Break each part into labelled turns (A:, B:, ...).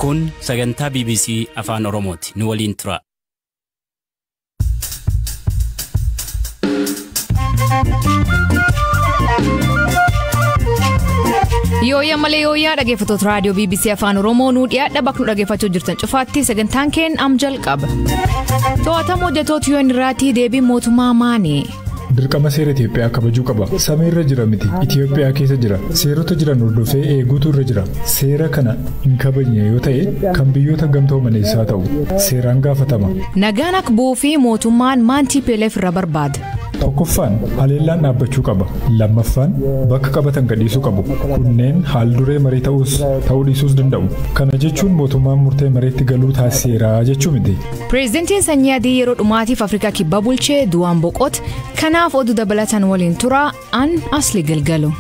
A: Kun sagantaa BBC Afaan Oromooti. Nu waliin tura.
B: Yooyaa malee yooyaa dhaggeeffattoota raadiyoo BBC Afaan Oromoo nu dhiyaadha bakka nu dhaggeeffachuu jirtan cufaatti sagantaan keenya am jalqaba. To'atama hojjettoota UN irratti deebii mootummaa maani?
C: Dirqama seera Itoophiyaa kabajuu qaba. Sameerra jira miti. Itoophiyaa keessa jira. Seerota jiran hordofee eeguutu irra jira. Seera kana hin kabajne yoo ta'e kan biyyoota gamtoomaneessaa ta'u seeraan gaafatama.
B: Nagaan akka bu'uu fi mootummaan maantii PLF irra barbaada.
C: Tokkoffaan haleellaan dhaabbachuu qaba. Lammaffaan bakka qabatan gadhiisuu qabu. Kunneen haal duree marii ta'uu dhiisuus danda'u. Kana jechuun mootummaan murtee mariitti galuu taasiseera jechuu miti.
B: Pireezidantiin Sanyii Adii yeroo dhumaatiif Afrikaa kibbaa bulchee du'aan boqote. Kanaaf oduu dabalatan waliin tura an asli galgalu.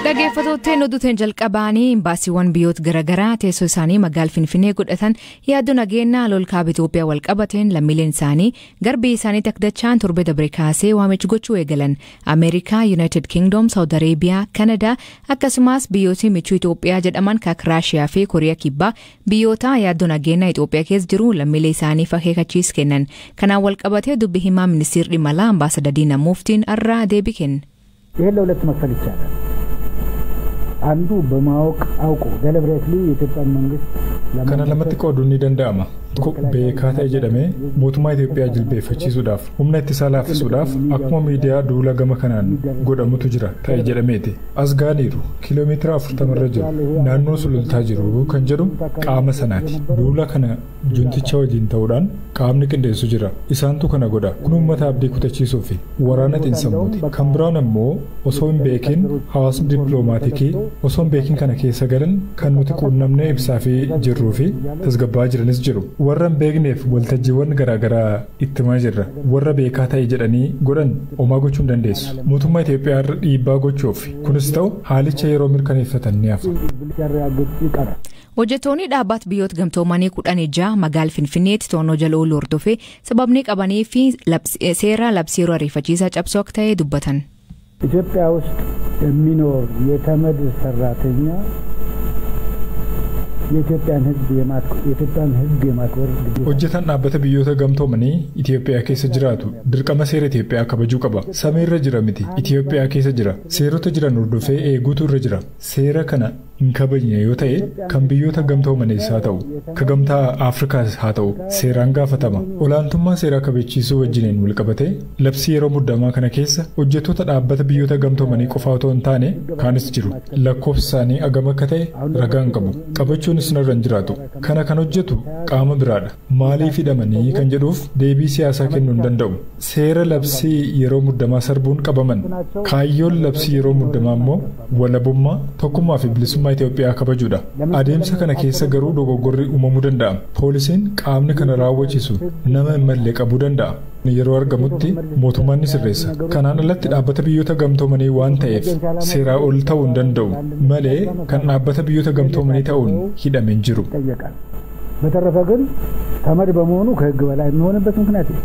B: Dhaggeeffattoonni oduutiin jalqabaanii imbaasiiwwan biyyoota garaagaraa teessoo isaanii magaalaa Finfinnee godhatan yaaddoo nageenyaa lolkaaba Itoophiyaa wal qabateen lammiileen isaanii garbii isaaniitti akka dachaan torbe dabre kaasee waamicha gochuu eegalan. Ameerikaa, United Kingdom, Saudi Arabia, Kanadaa akkasumas biyyoota michuu Itoophiyaa jedhaman akka Raashiyaa fi Kooriyaa kibbaa biyyoota yaaddoo nageenyaa Itoophiyaa keessa jiru lammiilee isaaniif akeekkachiisa kennan. Kanaan wal qabatee dubbi himaa ministeerri dhimma alaa ambaasadar Diinaa Muftiin irraa deebii kenne.
D: አንዱ በማወቅ አውቆ ደለብሬትሊ የኢትዮጵያ መንግስት
C: kana lamatti qooduun ni danda'ama. Beekaa ta'e jedhamee mootummaa Itoophiyaa jilbeeffachiisuudhaaf humna ittisaa laaffisuudhaaf akkuma miidiyaa duula gama kanaan godhamutu jira ta'e jedhameeti. As gaaniiru kiiloomeetira 40 irra jiru naannoo sulultaa jiru kan jedhu qaama sanaati. Duula kana junticha wajjin ta'uudhaan qaamni qindeessu jira. Isaantu kana godha. Kun uummata abdii kutachiisuu fi waraana xiinsammuuti. Kan biraan ammoo osoo hin beekin hawaasni dippiloomaatiikii osoo hin beekin kana keessa galan kan nuti quunnamnee ibsaa fi jirruu fi tasgabbaa jiranis jiru. Warra hin beekneef waltajjiiwwan garaagaraa ittimaa jirra. Warra beekaa ta'e jedhanii godhan homaa gochuu hin dandeessu. Mootummaa Itoophiyaa irra dhiibbaa gochuuf kunis ta'u haalicha yeroo mirkaneeffatan ni hafu.
B: Hojjettoonni dhaabbata biyyoota gamtoomanii 16 magaalaa Finfinneetti to'annoo jala ooluu hordofee sababni qabanii fi seera labsii yeroo ariifachiisaa cabsuu akka ta'e dubbatan.
D: ኢትዮጵያ ውስጥ የሚኖር የተመድ ሰራተኛ የኢትዮጵያን ሕግ የማክበር
C: hojjetaan dhaabbata biyyoota gamtoomanii Itoophiyaa keessa jiraatu dirqama seera Itoophiyaa kabajuu qaba. Sameerra jira miti. Itoophiyaa keessa jira. Seerota jiran hordofee eeguutu irra jira. Seera kana hin kabajne yoo ta'e kan biyyoota gamtoomaneessaa ta'u ka gamtaa Afrikaas haa ta'u seeraan gaafatama. Olaantummaa seeraa kabachiisuu wajjiniin wal qabatee labsii yeroo muddamaa kana keessa hojjettoota dhaabbata biyyoota gamtoomanii qofaa otoo hin taane kaanis jiru. Lakkoofsi isaanii agam akka ta'e ragaan qabu. Qabachuunis narra hin jiraatu. Kana kan hojjetu qaama biraadha. Maaliif hidhamanii kan jedhuuf deebii siyaasaa kennuu hin danda'u. Seera labsii yeroo muddamaa sarbuun qabaman. Kaayyoon labsii yeroo muddamaa immoo walabummaa, tokkummaa fi bilisummaa Itoophiyaa kabajuudha. Adeemsa kana keessa garuu dogoggorri uumamuu danda'a. Poolisiin qaamni kana raawwachiisu nama hin malle qabuu danda'a. Yeroo argamutti mootummaan ni sirreessa. Kanaan alatti dhaabbata biyyoota gamtoomanii waan ta'eef seeraa ol ta'uu hin danda'u malee kan dhaabbata biyyoota gamtoomanii ta'uun hidhame hin jiru.
D: በተረፈ ግን ተመድ በመሆኑ ከህግ በላይ የሚሆንበት ምክንያት ነው።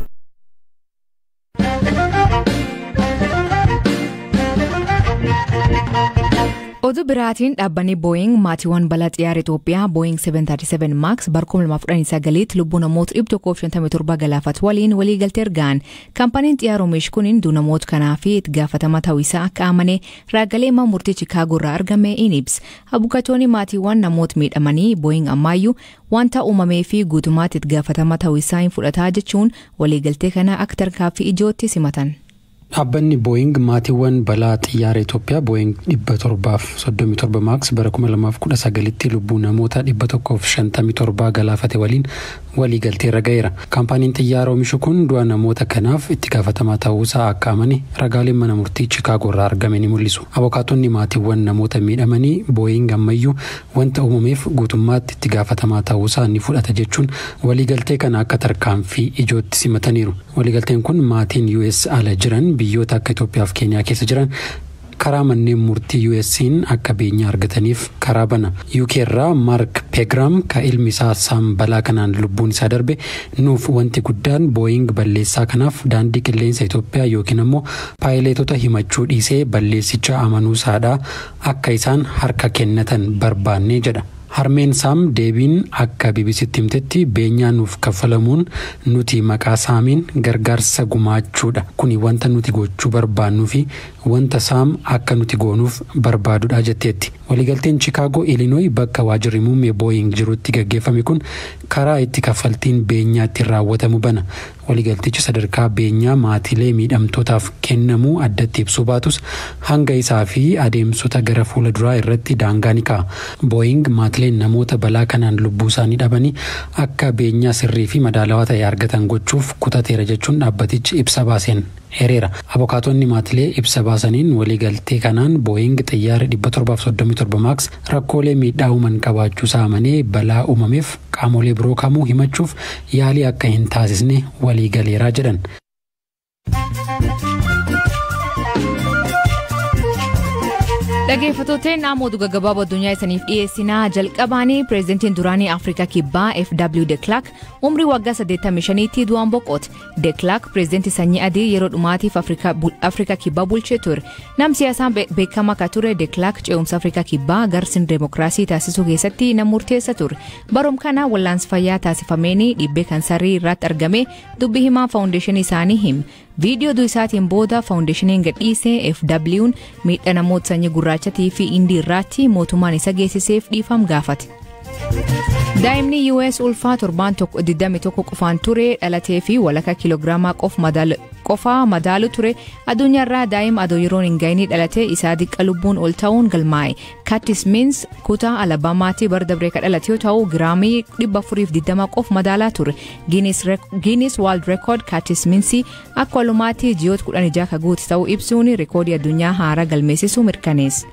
B: Oduu biraatiin dhaabbanni Boeing maatiiwwan balaa xiyyaara Itoophiyaa Boeing 737 Max barkuma 2019 lubbuu namoota 157 galaafatu waliin waliigaltee ergaan. Kaampaniin xiyyaara oomishu kuniin du'a namoota kanaa fi itti gaafatama ta'uu isaa akka amane raagalee murtii Chicaagoo irraa argame in ibsa. Abukatoonni maatiiwwan namoota miidhamanii Boeing ammaayyuu wanta uumamee fi guutummaatti itti gaafatama ta'uu isaa hin fudhataa jechuun waliigaltee kana akka tarkaanfii ijootti simatan.
E: Dhaabbanni Boeing maatiiwwan balaa xiyyaara Itoophiyaa Boeing 737 Max bara 2019tti lubbuu namoota 157 galaafate waliin waliigaltee irra ga'eera. Kaampaniin xiyyaara oomishu kun du'a namoota kanaaf itti gaafatamaa ta'uusaa akka amane ragaaleen mana murtii Chicaagoo irraa argame ni mul'isu. Abukaatonni maatiiwwan namoota miidhamanii Boeing ammayyuu wanta uumameef guutummaatti itti gaafatamaa ta'uusaa ni fudhata jechuun waliigaltee kana akka tarkaanfii ijootti simataniiru. Waliigalteen kun maatiin US ala jiran biyyoota akka Itoophiyaa fi Keeniyaa keessa jiran karaa manneen murtii US'n akka beenyaa argataniif karaa bana. UK irraa Mark Pegram ka ilmi isaa Sam balaa kanaan lubbuun isaa darbe nuuf wanti guddaan Boeing balleessaa kanaaf daandii qilleensa Itoophiyaa yookiin immoo paayileetota himachuu dhiisee balleessicha amanuu isaadha akka isaan harka kennatan barbaanne jedha. Harmeen Sam deebiin akka BBCtti himtetti beenyaa nuuf kaffalamuun nuti maqaa Saamiin gargaarsa gumaachuudha. Kuni wanta nuti gochuu barbaannuu fi wanta Saam akka nuti goonuuf barbaadudha jetteetti. Waliigalteen Chicago Illinois bakka waajjirri muummee Boeing jirutti gaggeeffame kun karaa itti kaffaltiin beenyaatti raawwatamu bana. Waliigaltichi sadarkaa beenyaa maatilee miidhamtootaaf kennamuu addatti ibsuu baatus hanga isaa fi adeemsota gara fuula duraa irratti daangaa ni kaa'a. Boeing maatileen namoota balaa kanaan lubbuu isaanii dhabanii akka beenyaa sirrii fi madaalawaa ta'e argatan gochuuf kutateera jechuun dhaabbatichi ibsa baaseen heereera. Abokaatonni maatilee ibsa baasaniin waliigaltee kanaan Boeing xiyyaara 737 Max rakkoolee miidhaa uuman qabaachuu isaa amanee balaa uumameef qaamolee biroo kamuu himachuuf yaalii akka hin taasisne waliigaleeraa jedhan.
B: Dhaggeeffattoonni namoota gaggabaaboo addunyaa isaniif dhiyeessinaa jalqabaanii pireezidantiin duraanii Afrikaa Kibbaa FW de Klerk umrii waggaa 85tti du'aan boqote. De Klerk pireezidantii sanyii adii yeroo dhumaatiif Afrikaa Kibbaa bulchee ture. Nam siyaasaan beekamaa akka ture De Klerk ce'umsa Afrikaa Kibbaa garsiin deemokiraasii taasisuu keessatti nama murteessa ture. Baroom kana wallaansi fayyaa taasifameen dhiibbee kansarii irratti argame dubbii himaa faawundeeshinii isaanii hime. Viidiyoo du'isaatiin booda faawundeeshiniin gadhiisee FW'n miidhaa namoota sanyii gurraachatii fi indii irratti mootummaan isa geessiseef dhiifama gaafate. Daa'imni US ulfaa 21 qofaan ture dhalatee fi walakkaa kiilogiraamaa qofaa madaalu ture addunyaarraa daa'ima adoo yeroon hin ga'inii dhalatee isaa diqqa lubbuun ol ta'uun galmaa'e. Curtis Means kutaa Alabamaatti bara dabree ka dhalate yoo ta'u giraamii 420 qof madaalaa ture. Guinness World Record Curtis Means akka walumaatti ji'oota 16 ka guute ta'uu ibsuun rikoodii addunyaa haaraa galmeessisuu mirkaneesse.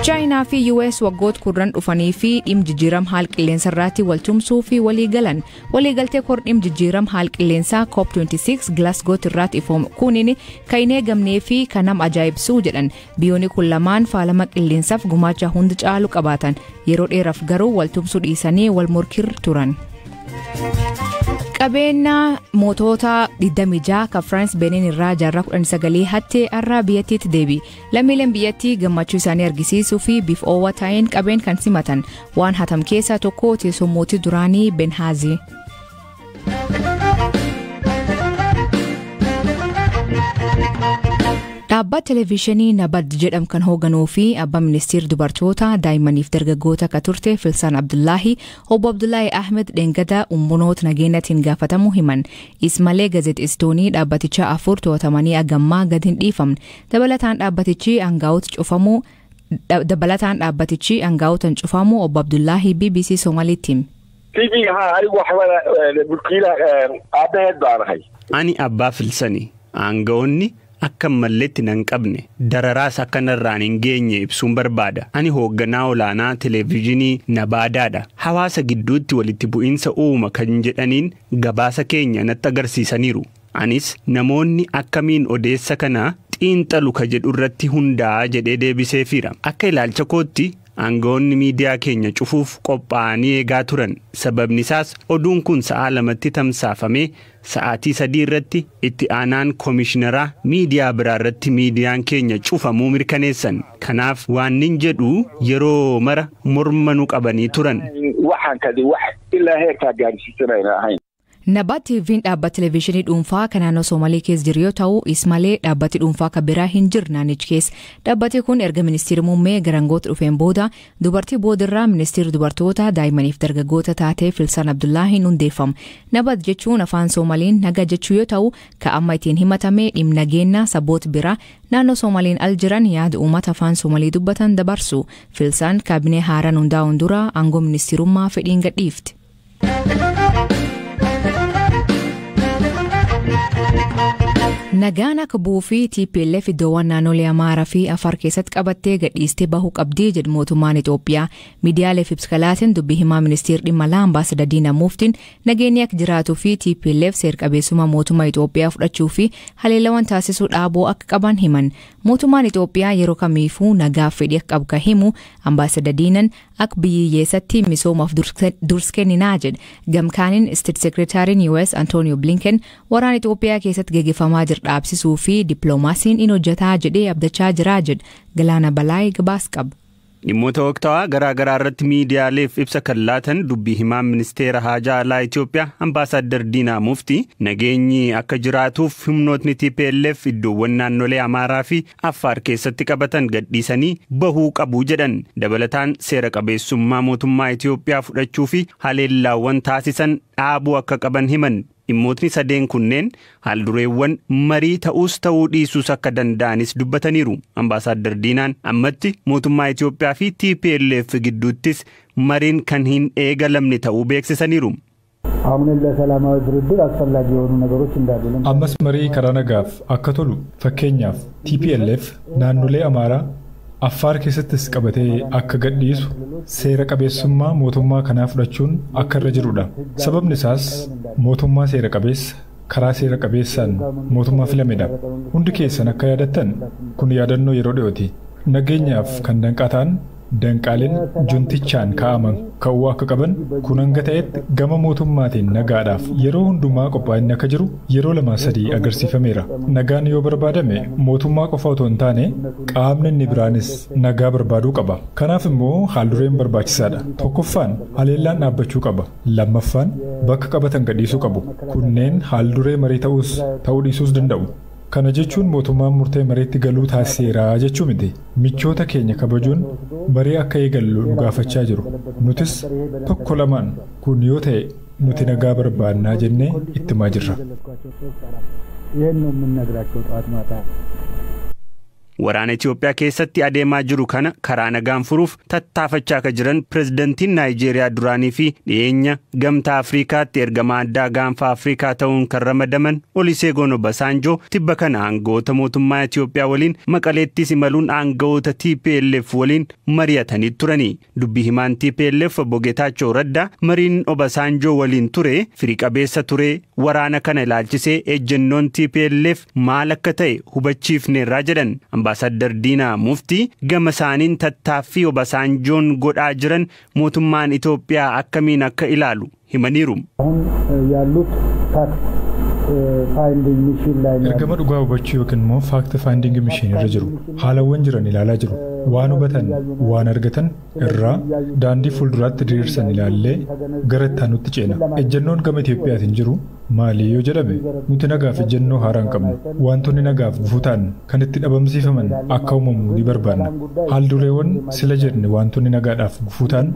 B: China fi US waggoota kurnan dhufanii fi dhimma jijjiirama haal qilleensa irratti waltumsuu fi waliigalan. Waliigaltee kor dhimma jijjiirama haal qilleensaa COP26 Glasgow irratti ifoome kunin kan hin eegamnee fi kan nama ajaa'ibsuu jedhan. Biyyoonni kun lamaan faalama qilleensaaf gumaacha hunda caalu qabaatan yeroo dheeraaf garuu waltumsuu dhiisanii wal morkir turan. Qabeenya mootota 26 ka France Benin irraa jaarraa 19 hattee arraa biyyattiitti deebi. Lammiileen biyyattii gammachuu isaanii argisiisuu fi bifa oowwaa ta'een qabeen kan simatan waan hatam keessaa tokko teessoo mootii duraanii Benghazi. Dhaabbata televiiziyoonii Nabad jedhamu kan hoogganuu fi abbaa ministeera dubartoota daa'immaniif dargaggoota akka turte Filsaan Abdullaahi obbo Abdullaahi Ahmed dheengadda uummattoota nageenyaatiin gaafatamuu himan. Ismalee gaazexeessitoonni dhaabbatichaa 4 to'atamanii agammaa gad hin dhiifamne. Dabalataan dhaabbatichi aanga'ootaan cufamu obbo Abdullaahi BBC Somaaliitti hime.
F: Ani abbaa Filsanii aanga'oonni akka malleetti nan qabne dararaas akka narraan hin geenye ibsuun barbaada. Ani hoogganaa olaanaa televiiziyoonii Nabaadaadha. Hawaasa gidduutti walitti bu'iinsa uuma kan jedhaniin gabaasa keenya natti agarsiisaniiru. Anis namoonni akkamiin odeessa kana xiinxalu ka jedhu irratti hundaa jedhee deebiseefira. Akka ilaalcha kootti aangawoonni miidiyaa keenya cufuuf qophaa'anii eegaa turan. Sababni isaas oduun kun sa'aa 2tti tamsaafame sa'aatii 3 irratti itti aanaan koomishineraa miidiyaa biraa irratti miidiyaan keenya cufamuu mirkaneessan. Kanaaf waan nin jedhu yeroo mara morma nu qabanii turan.
B: Nabad TV'n dhaabbata televiiziyoonii dhuunfaa kan naannoo Soomaalii keessa jiru yoo ta'u Ismalee dhaabbati dhuunfaa kan biraa hin jiru naannichi keessa. Dhaabbati kun erga ministeera muummee garangoota dhufeen booda dubartii boodarraa ministeera dubartoota daa'immaniif dargaggoota taatee Filsaan Abdullaahiin hundeeffama. Nabad jechuun afaan Soomaaliin naga jechuu yoo ta'u ka amma ittiin himatame dhimma nageenya saboota biraa naannoo Soomaaliin al jiran yaada uummata afaan Soomaalii dubbatan dabarsu. Filsaan kaabinee haaraan hundaa'uun dura aangoo ministeerummaa fedhiin gadhiifte. Nagaan akka bu'uu fi TPLF iddoowwan naannolee Amaaraa fi Afar keessatti qabattee gadhiistee bahuu qabdii jedhu mootummaan Itoophiyaa. Miidiyaaleef ibsa kalaatiin dubbii himaa ministeerri dhimma alaa Ambaasaadar Diinaa Muftiin nageenyi akka jiraatuu fi TPLF seer-qabeessummaa mootummaa Itoophiyaa fudhachuu fi haleellawwan taasisuu dhaabuu akka qaban himan. Mootummaan Itoophiyaa yeroo kamiifuu nagaaf fedhii akka qabu himu Ambaasaadar Diinaan akka biyyeessatti misoomaaf dursa kenninaa jedha. Gamkaaniin State Secretary US Antonio Blinken waraana Itoophiyaa keessatti gaggeeffamaa dhaabsisuu fi dippiloomaasiin in hojjetaa jedhee abdachaa jira jedha. Galaana Balaayee gabaas qaba.
F: Dhimmoota waqtawaa garaa irratti miidiyaaleef ibsa kan laatan dubbii himaa ministeera haajaa alaa Itoophiyaa Ambaasaadar Diinaa Muftii nageenyi akka jiraatuuf humnootni TPLF iddoowwan naannolee Amaaraa fi Affaar keessatti qabatan gadhiisanii bahuu qabu jedhan. Dabalataan seera qabeessummaa mootummaa Itoophiyaa fudhachuu fi haleellaawwan taasisan dhaabuu akka qaban himan. Dhimmootni sadeen kunneen haaldureewwan marii ta'uu dhiisuus akka danda'anis dubbataniiru. Ambaasaadar Diinaan ammatti mootummaa Itoophiyaa fi TPLF gidduuttis mariin kan hin eegalamne ta'uu beeksisaniiru.
C: Ammas marii karaa nagaaf akka tolu fakkeenyaaf TPLF naannolee Amaaraa Affaar keessattis qabatee akka gadhiisu seera qabeessummaa mootummaa kanaa fudhachuun akka irra jirudha. Sababni isaas mootummaa seera qabeessa karaa seera qabeessaan mootummaa filamedha. Hundi keessan akka yaadattan kun yaadannoo yeroo dhiyooti. Nageenyaaf kan danqaa ta'an danqaaleen juntichaan kaa'aman ka'uu akka qaban kun hanga ta'etti gama mootummaatiin nagaadhaaf yeroo hundumaa qophaa'inni akka jiru yeroo 2-3 agarsiifameera. Nagaan yoo barbaadame mootummaa qofa otoo hin taane qaamni inni biraanis nagaa barbaaduu qaba. Kanaaf immoo haaldureen barbaachisaadha. Tokkoffaan haleellaan dhaabbachuu qaba. Lammaffaan bakka qabatan gadhiisuu qabu. Kunneen haalduree marii ta'uu dhiisuus danda'u. Kana jechuun mootummaan murtee mariitti galuu taasiseera jechuu miti. Michoota keenya kabajuun marii akka eegallu nu gaafachaa jiru. Nutis tokko lamaan kun yoo ta'e nuti nagaa barbaannaa jennee itti himaa jirra.
F: Waraana Itoophiyaa keessatti adeemaa jiru kana karaa nagaan furuuf tattaafachaa akka jiran pirezidantiin Naayijeeriyaa duraanii fi dhiyeenya gamtaa Afrikaatti ergamaa addaa gaanfa Afrikaa ta'uun kan ramadaman Olusegun Obasanjoo tibba kana aangawoota mootummaa Itoophiyaa waliin Maqaleettis imaluun aangawoota TPLF waliin mari'atanii turanii. Dubbii himaan TPLF Obbo Geetaachoo Raddaa mariin Obasanjoo waliin ture firii qabeessa ture. Waraana kana ilaalchisee ejjennoon TPLF maal akka ta'e hubachiifneerraa jedhan. Ambaasaadar Diinaa Muftii gama isaaniin tattaaffii Obasanjoon godhaa jiran mootummaan Itoophiyaa akkamiin akka ilaalu himaniiru.
C: Ergama dhugaa hubachuu yookiin immoo faakti faayindingi mishiin irra jiru. Haalawwan jiran ilaalaa jiru. Waan hubatan, waan argatan irraa daandii fuulduraatti diriirsan ilaallee gara itti aanutti ceena. Ejjennoon gama Itoophiyaatiin jiru maali yoo jedhame nuti nagaaf ejjennoo haaraa hin qabnu. Wantoonni nagaaf gufuu ta'an kan itti dhabamsiifaman akka uumamu ni barbaanna. Haaldureewwan sila jedhne wantoonni nagaadhaaf gufuu ta'an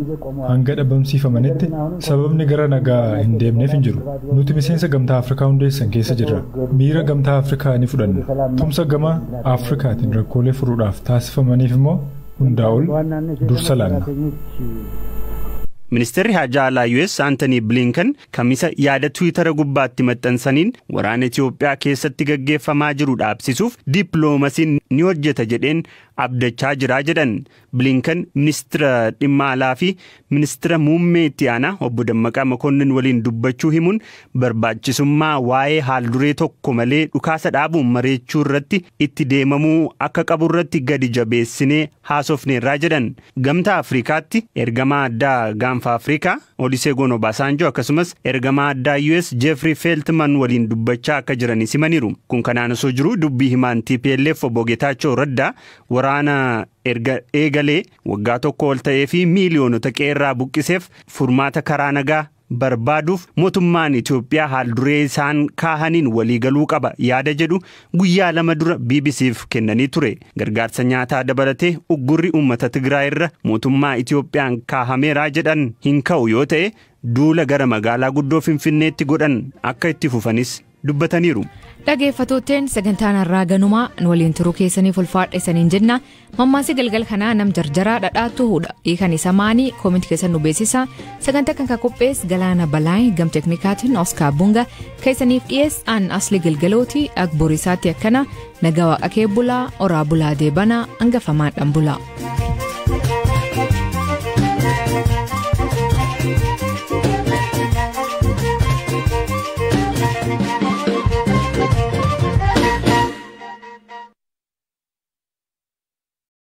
C: hanga dhabamsiifamanitti sababni gara nagaa hin deemneef hin jiru. Nuti miseensa gamtaa Afrikaa hundeessan keessa jirra. Miira gamtaa Afrikaa ni fudhanna. Tumsa gama Afrikaatiin rakkoolee furuudhaaf taasifamaniif immoo hundaa ol dursa laanna.
F: Ministeerri haajaa alaa US Anthony Blinken kamisa yaada Twiitara gubbaatti maxxansaniin waraana Itoophiyaa keessatti gaggeeffamaa jiru dhaabsisuuf dippiloomaasiin ni hojjeta jedheen abdachaa jira jedhan. Blinken ministeera dhimma alaa fi ministeera muummee itti aanaa obbo Dammaqaa Mokonnin waliin dubbachuu himuun barbaachisummaa waa'ee haalduree tokko malee dhukaasa dhaabuun mareechuu irratti itti deemamuu akka qabu irratti gadi jabeessinee haasofneerraa jedhan. Gamtaa Afrikaatti ergamaa addaa gaanfa Afrikaa Olusegun Obasanjoo akkasumas ergamaa addaa US Jeffrey Feltman waliin dubbachaa akka jiranis himaniiru. Kun kanaan osoo jiru dubbii himaan TPLF Obbo Geetaachoo Raddaa waraana erga eegalee waggaa tokko ol ta'ee fi miiliyoonota qeerraa buqqiseef furmaata karaa nagaa barbaaduuf mootummaan Itoophiyaa haalduree isaan kaahaniin waliigaluu qaba yaada jedhu guyyaa 2 dura BBC'f kennanii ture. Gargaarsa nyaataa dabalatee uggurri uummata Tigraay irra mootummaa Itoophiyaan kaahameeraa jedhan hin ka'u yoo ta'e duula gara magaalaa guddoo Finfinneetti godhan akka itti fufanis dubbataniiru.
B: Dhaggeeffattootteen sagantaan har'aa ganumaa nu waliin turuu keessaniif ulfaadheessaniin jenna. Mammaasii galgal kanaa nam jarjaraa dhadhaattu hudha. Hiikan isa maanii koomenti keessan nu beeksisa. Sagantaa kan qophees Galaana Balaay gam teknikaatiin Oskaar Bunga keessaniif dhiyeessaan asli galgalooti agborisaatti akkana nagaa waaqa kee bulaa oraa bulaa deebanaa hangafamaan dhan bulaa.